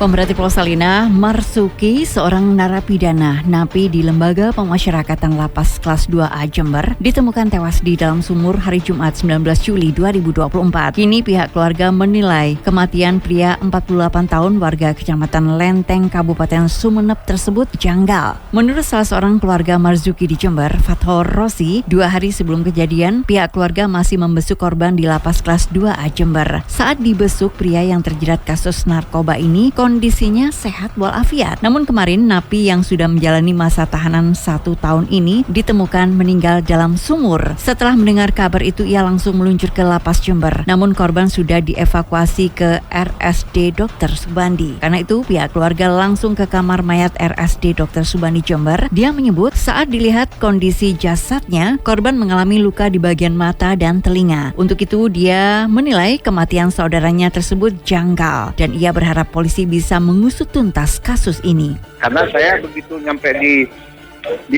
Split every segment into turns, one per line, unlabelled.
Pemerhati Pulau Salina, Marsuki, seorang narapidana napi di Lembaga Pemasyarakatan Lapas Kelas 2A Jember, ditemukan tewas di dalam sumur hari Jumat 19 Juli 2024. Kini pihak keluarga menilai kematian pria 48 tahun warga Kecamatan Lenteng, Kabupaten Sumeneb tersebut janggal. Menurut salah seorang keluarga Marzuki di Jember, Fathor Rosi, 2 hari sebelum kejadian, pihak keluarga masih membesuk korban di Lapas Kelas 2A Jember. Saat dibesuk, pria yang terjerat kasus narkoba ini kondisinya sehat walafiat. Namun kemarin napi yang sudah menjalani masa tahanan 1 tahun ini ditemukan meninggal dalam sumur. Setelah mendengar kabar itu, ia langsung meluncur ke Lapas Jember. Namun korban sudah dievakuasi ke RSD Dr. Subandi. Karena itu pihak keluarga langsung ke kamar mayat RSD Dr. Subandi Jember. Dia menyebut saat dilihat kondisi jasadnya, korban mengalami luka di bagian mata dan telinga. Untuk itu dia menilai kematian saudaranya tersebut janggal dan ia berharap polisi bisa mengusut tuntas kasus ini.
Karena saya begitu nyampe di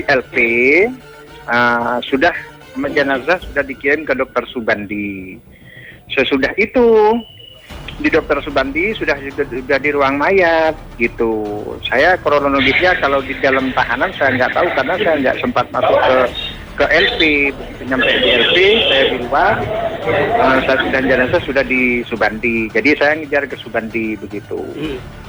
LP, jenazah sudah dikirim ke Dr. Subandi. Sesudah itu di Dr. Subandi sudah di ruang mayat gitu. Saya kronologisnya kalau di dalam tahanan saya nggak tahu karena saya nggak sempat masuk ke LP. Begitu nyampe di LP saya di luar, dan jenazah sudah di Subandi. Jadi saya ngejar ke Subandi begitu.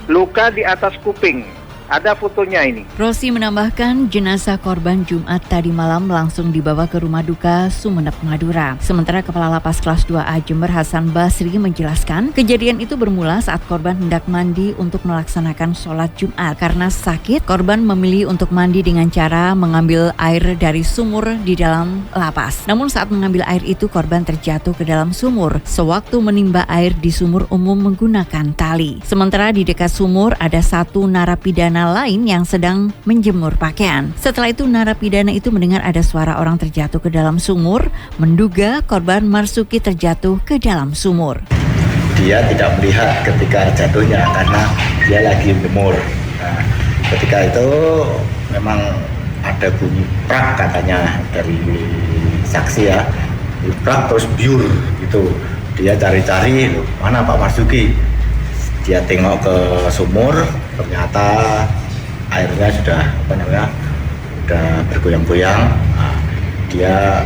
Luka di atas kuping. Ada fotonya ini.
Rosi menambahkan jenazah korban Jumat tadi malam langsung dibawa ke rumah duka Sumeneb, Madura. Sementara Kepala Lapas Kelas 2A Jember Hasan Basri menjelaskan kejadian itu bermula saat korban hendak mandi untuk melaksanakan sholat Jumat. Karena sakit, korban memilih untuk mandi dengan cara mengambil air dari sumur di dalam lapas. Namun saat mengambil air itu korban terjatuh ke dalam sumur. Sewaktu menimba air di sumur umum menggunakan tali. Sementara di dekat sumur ada satu narapidana lain yang sedang menjemur pakaian. Setelah itu narapidana itu mendengar ada suara orang terjatuh ke dalam sumur, menduga korban Marsuki terjatuh ke dalam sumur.
Dia tidak melihat ketika jatuhnya karena dia lagi menjemur. Nah, ketika itu memang ada bunyi prak katanya dari saksi ya, prak terus biur gitu. Dia cari-cari, mana Pak Marsuki? Dia tengok ke sumur, ternyata airnya sudah bergoyang-goyang. Nah, dia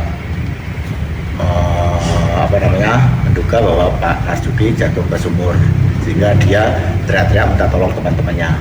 menduga bahwa Pak Marzuki jatuh ke sumur, sehingga dia teriak-teriak minta tolong teman-temannya.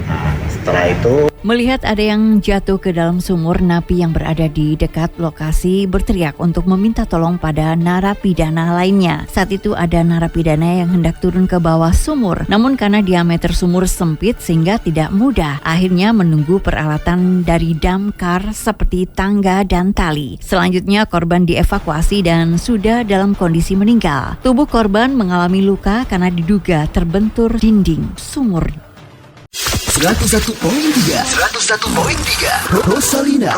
Nah, setelah itu
melihat ada yang jatuh ke dalam sumur, napi yang berada di dekat lokasi berteriak untuk meminta tolong pada narapidana lainnya. Saat itu ada narapidana yang hendak turun ke bawah sumur, namun karena diameter sumur sempit sehingga tidak mudah. Akhirnya menunggu peralatan dari damkar seperti tangga dan tali. Selanjutnya korban dievakuasi dan sudah dalam kondisi meninggal. Tubuh korban mengalami luka karena diduga terbentur dinding sumur.
101.3 Rosalina